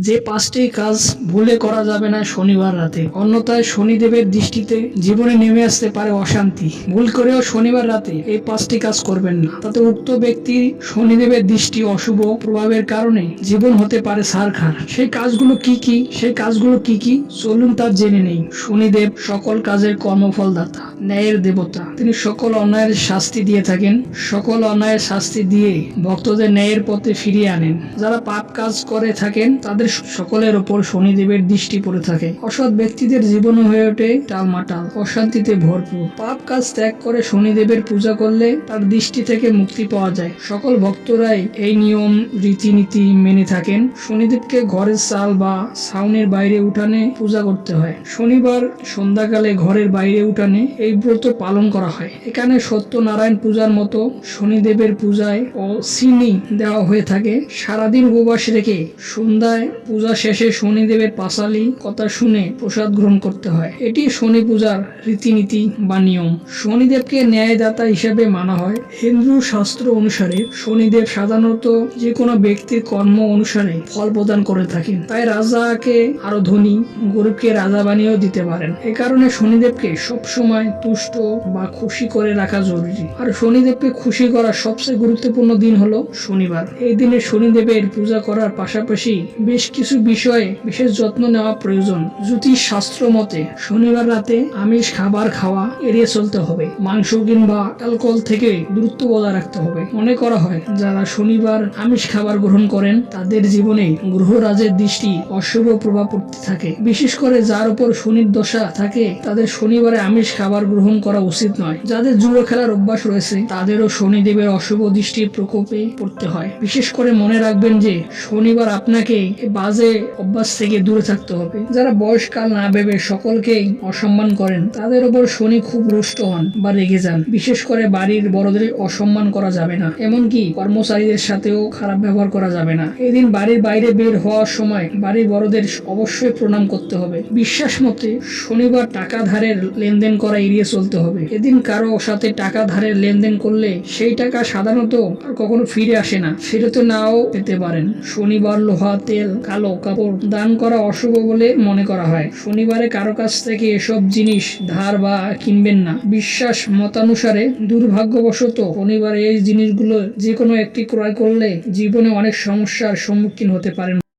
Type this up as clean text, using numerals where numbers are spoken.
যে 5টি কাজ ভুলে করা যাবে না শনিবার রাতে, অন্যথায় শনিদেবের দৃষ্টিতে জীবনে নেমে আসতে পারে অশান্তি। ভুল করেও শনিবার রাতে এই 5টি কাজ করবেন না, তাতে উক্ত ব্যক্তির শনিদেবের দৃষ্টি অশুভ প্রভাবের কারণে জীবন হতে পারে ছারখার। সেই কাজগুলো কি কি চলুন তা জেনে নেই। শনিদেব সকল কাজের কর্মফলদাতা, ন্যায়ের দেবতা। তিনি সকল অন্যায়ের শাস্তি দিয়ে থাকেন। সকল অন্যায়ের শাস্তি দিয়ে ভক্তদের ন্যায়ের পথে ফিরিয়ে আনেন। যারা পাপ কাজ করে থাকেন তাদের সকলের ওপর শনিদেবের দৃষ্টি পড়ে থাকে। অসৎ ব্যক্তিদের জীবন হয়ে ওঠে টালমাটাল, অশান্তিতে ভরপুর। পাপ কাজ ত্যাগ করে শনিদেবের পূজা করলে তার দৃষ্টি থেকে মুক্তি পাওয়া যায়। সকল ভক্তরাই এই নিয়ম রীতিনীতি মেনে থাকেন। শনিদেবকে ঘরের চাল বা ছাউনির বাইরে উঠানে পূজা করতে হয়। শনিবার সন্ধ্যাকালে ঘরের বাইরে উঠানে এই ব্রত পালন করা হয়। এখানে সত্যনারায়ণ পূজার মতো শনিদেবের পূজায় ও চিনি দেওয়া হয়ে থাকে। সারাদিন উপবাস রেখে সন্ধ্যায় পূজা শেষে শনিদেবের পাঁচালী কথা শুনে প্রসাদ গ্রহণ করতে হয়। এটি শনি পূজার রীতিনীতি বা নিয়ম। শনিদেবকে ন্যায়দাতা হিসেবে মানা হয়। হিন্দু শাস্ত্র অনুসারে শনিদেব সাধারণত যে কোনো ব্যক্তির কর্ম অনুসারে ফল প্রদান করে থাকেন। তাই রাজাকে আরো ধনী, গরিবকে রাজা বানিয়েও দিতে পারেন। এ কারণে শনিদেবকে সবসময় তুষ্ট বা খুশি করে রাখা জরুরি। আর শনিদেবকে খুশি করার সবচেয়ে গুরুত্বপূর্ণ দিন হলো শনিবার। এই দিনে শনিদেবের পূজা করার পাশাপাশি বেশ কিছু বিষয়ে বিশেষ যত্ন নেওয়া প্রয়োজন। জ্যোতিষ শাস্ত্র মতে শনিবার রাতে আমিষ খাবার খাওয়া এড়িয়ে চলতে হবে। মাংস কিংবা অ্যালকোহল থেকে দূরত্ব বজায় রাখতে হবে। মনে করা হয় যারা শনিবার আমিষ খাবার গ্রহণ করেন তাদের জীবনে গ্রহরাজের দৃষ্টি অশুভ প্রভাব পড়তে থাকে। বিশেষ করে যার উপর শনির দশা থাকে তাদের শনিবারে আমিষ খাবার গ্রহণ করা উচিত নয়। যাদের জুয়া খেলার অভ্যাস রয়েছে তাদেরও শনিদেবের অশুভ দৃষ্টির প্রকোপে পড়তে হয়। বিশেষ করে মনে রাখবেন যে শনিবার আপনাকে বাজে অভ্যাস থেকে দূরে থাকতে হবে। যারা বয়সকাল না ভেবে সকলকেই অসম্মান করেন তাদের উপর শনি খুব রুষ্ট হন বা রেগে যান। বিশেষ করে বাড়ির বড়দের অসম্মান করা যাবে না, এমনকি কর্মচারীদের সাথেও খারাপ ব্যবহার করা যাবে না। এদিন বাড়ির বাইরে বের হওয়ার সময় বাড়ির বড়দের অবশ্যই প্রণাম করতে হবে। বিশ্বাস মতে শনিবার টাকা ধারের লেনদেন করা এড়িয়ে চলতে হবে। এদিন কারো সাথে টাকা ধারের লেনদেন করলে সেই টাকা সাধারণত আর কখনো ফিরে আসে না, ফেরত নাও পেতে পারেন। শনিবার লোহা, তেল, কালো কাপড় দান করা অশুভ বলে মনে করা হয়। শনিবারে কারো কাছ থেকে এসব জিনিস ধার বা কিনবেন না। বিশ্বাস মতানুসারে দুর্ভাগ্যবশত শনিবারে এই জিনিসগুলো যে কোনো একটি ক্রয় করলে জীবনে অনেক সমস্যার সম্মুখীন হতে পারেন।